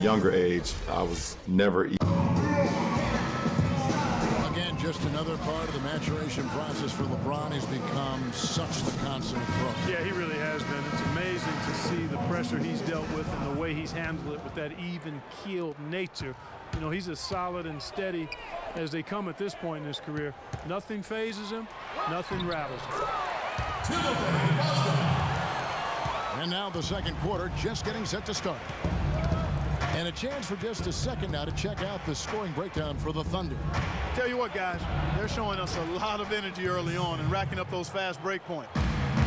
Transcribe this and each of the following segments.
Younger age, I was never. Again, just another part of the maturation process for LeBron. He's become such the consummate pro. Yeah, he really has been. It's amazing to see the pressure he's dealt with and the way he's handled it with that even-keeled nature. You know, he's as solid and steady as they come at this point in his career. Nothing phases him, nothing rattles him. And now the second quarter just getting set to start. And a chance for just a second now to check out the scoring breakdown for the Thunder. Tell you what, guys, they're showing us a lot of energy early on and racking up those fast break points.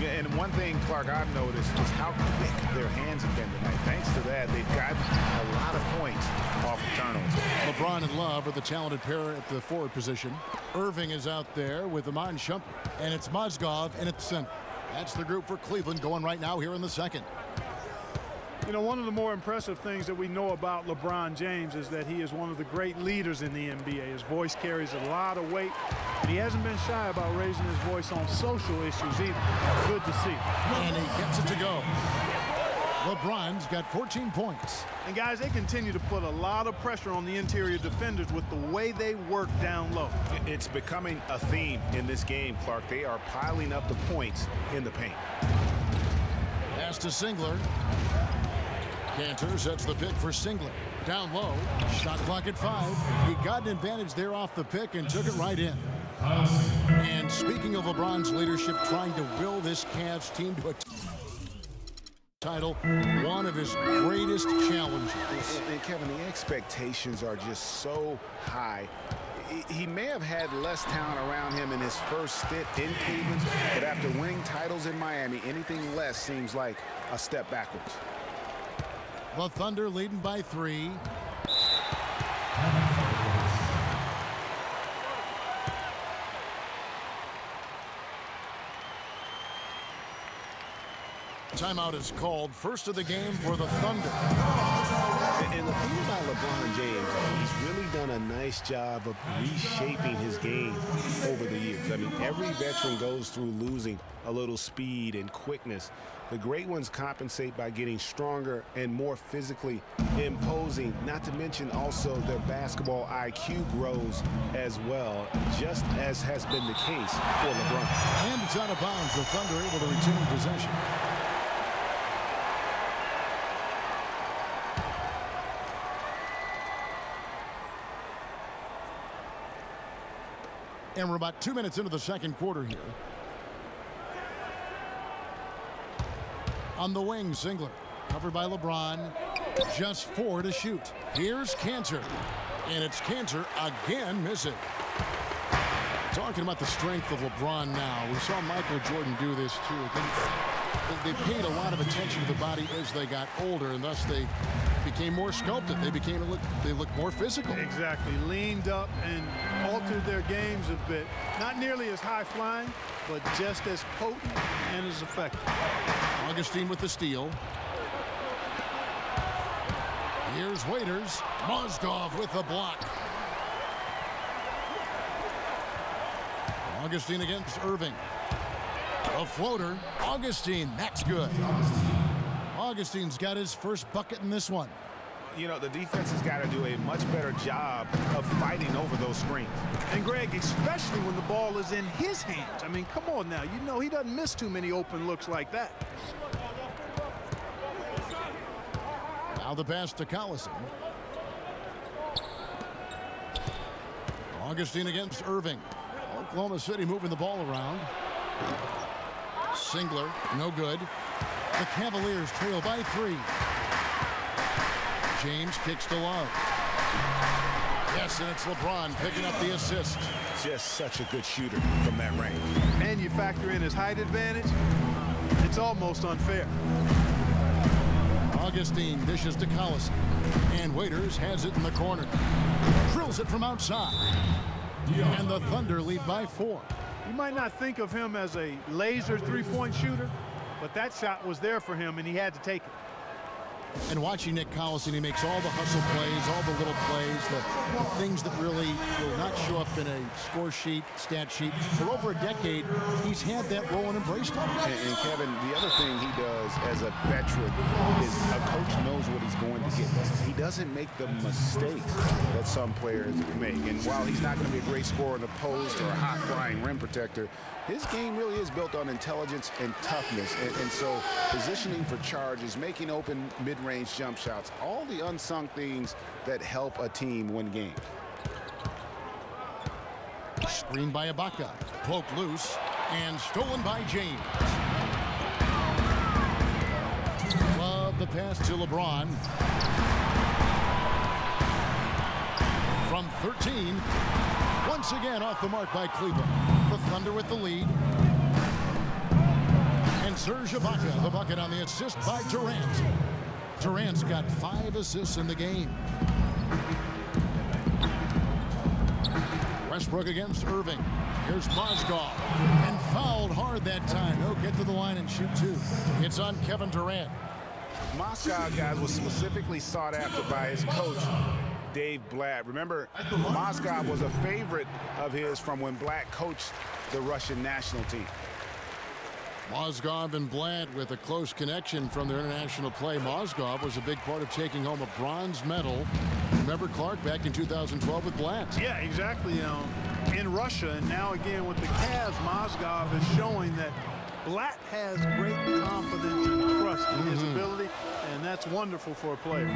Yeah, and one thing, Clark, I've noticed is how quick their hands have been tonight. Thanks to that, they've gotten a lot of points off of turnovers. LeBron and Love are the talented pair at the forward position. Irving is out there with Iman Shumpert, and it's Mozgov in at the center. That's the group for Cleveland going right now here in the second. You know, one of the more impressive things that we know about LeBron James is that he is one of the great leaders in the NBA. His voice carries a lot of weight, and he hasn't been shy about raising his voice on social issues either. Good to see. And he gets it to go. LeBron's got 14 points. And guys, they continue to put a lot of pressure on the interior defenders with the way they work down low. It's becoming a theme in this game, Clark. They are piling up the points in the paint. Pass to Singler. Cantor sets the pick for Singler. Down low, shot clock at 5. He got an advantage there off the pick and took it right in. And speaking of LeBron's leadership, trying to will this Cavs team to a title, one of his greatest challenges. And Kevin, the expectations are just so high. He may have had less talent around him in his first stint in Cleveland, but after winning titles in Miami, anything less seems like a step backwards. The Thunder leading by 3. Timeout is called. First of the game for the Thunder. And the thing about LeBron James, he's really done a nice job of reshaping his game over the years. I mean, every veteran goes through losing a little speed and quickness. The great ones compensate by getting stronger and more physically imposing, not to mention also their basketball IQ grows as well, just as has been the case for LeBron. And it's out of bounds. The Thunder able to retain possession. And we're about 2 minutes into the second quarter here. On the wing, Singler. Covered by LeBron. Just 4 to shoot. Here's Cantor. And it's Cantor again missing. Talking about the strength of LeBron now. We saw Michael Jordan do this too. They paid a lot of attention to the body as they got older, and thus they became more sculpted. They looked more physical. Exactly. Leaned up and altered their games a bit. Not nearly as high flying, but just as potent and as effective. Augustine with the steal. Here's Waiters. Mozgov with the block. Augustine against Irving. A floater. Augustine, that's good. Augustine's got his first bucket in this one. You know, the defense has got to do a much better job of fighting over those screens. And Greg, especially when the ball is in his hands. I mean, come on now. You know he doesn't miss too many open looks like that. Now the pass to Collison. Augustine against Irving. Oklahoma City moving the ball around. Singler, no good. The Cavaliers trail by 3. James kicks to Love. Yes, and it's LeBron picking up the assist. Just such a good shooter from that range. And you factor in his height advantage, it's almost unfair. Augustine dishes to Collison. And Waiters has it in the corner. Drills it from outside. And the Thunder lead by 4. You might not think of him as a laser three-point shooter, but that shot was there for him, and he had to take it. And watching Nick Collison, he makes all the hustle plays, all the little plays, the things that really will not show up in a score sheet, stat sheet. For over a decade, he's had that role and embraced it. And Kevin, the other thing he does as a veteran is a coach knows what he's going to get. He doesn't make the mistakes that some players make. And while he's not going to be a great scorer in the post or a high-flying rim protector, his game really is built on intelligence and toughness. And so positioning for charges, making open mid-range jump shots, all the unsung things that help a team win games. Screen by Ibaka, poked loose, and stolen by James. Love the pass to LeBron. From 13, once again off the mark by Cleveland. The Thunder with the lead. And Serge Ibaka, the bucket on the assist by Durant. Durant's got 5 assists in the game. Westbrook against Irving. Here's Mozgov. And fouled hard that time. He'll get to the line and shoot 2. It's on Kevin Durant. Mozgov, guys, was specifically sought after by his coach, Dave Blatt. Remember, Mozgov was a favorite of his from when Blatt coached the Russian national team. Mozgov and Blatt with a close connection from their international play. Mozgov was a big part of taking home a bronze medal. Remember Clark back in 2012 with Blatt? Yeah, exactly. In Russia, and now again with the Cavs, Mozgov is showing that Blatt has great confidence and trust in his ability, and that's wonderful for a player.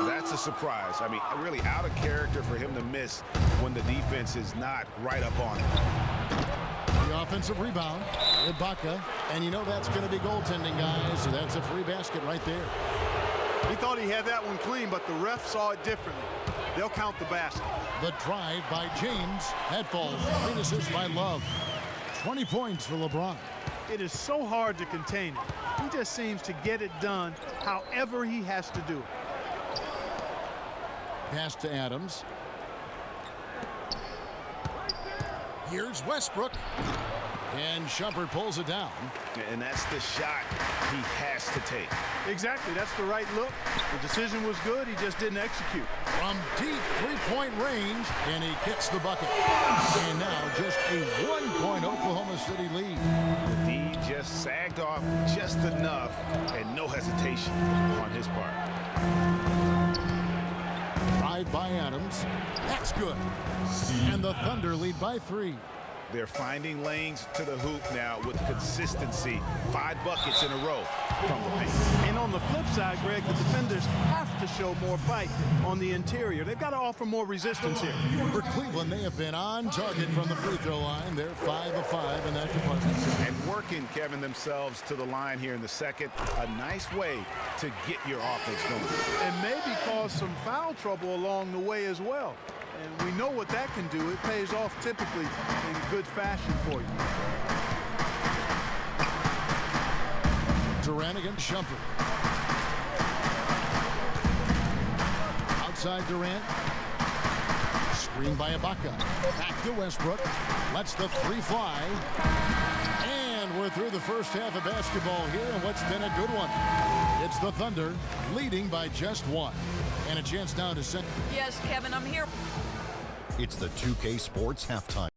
That's a surprise. I mean, really out of character for him to miss when the defense is not right up on him. The offensive rebound, Ibaka, and you know that's going to be goaltending, guys, so that's a free basket right there. He thought he had that one clean, but the ref saw it differently. They'll count the basket. The drive by James. That falls. Great assist by Love. 20 points for LeBron. It is so hard to contain him. He just seems to get it done however he has to do it. Pass to Adams. Here's Westbrook. And Shumpert pulls it down. And that's the shot he has to take. Exactly. That's the right look. The decision was good. He just didn't execute. From deep three-point range, and he kicks the bucket. And now just a 1-point Oklahoma City lead. The D just sagged off just enough, and no hesitation on his part. Drive by Adams. That's good. And the Thunder lead by 3. They're finding lanes to the hoop now with consistency. 5 buckets in a row from the paint. And on the flip side, Greg, the defenders have to show more fight on the interior. They've got to offer more resistance here. For Cleveland, they have been on target from the free throw line. They're 5 of 5 in that department. And working, Kevin, themselves to the line here in the second. A nice way to get your offense going. And maybe cause some foul trouble along the way as well. And we know what that can do. It pays off typically in good fashion for you. Durant against Shumpert. Outside Durant. Screen by Ibaka. Back to Westbrook. Lets the 3 fly. And we're through the first half of basketball here, and what's been a good one. It's the Thunder leading by just 1. And a chance now to set. Yes, Kevin, I'm here. It's the 2K Sports Halftime.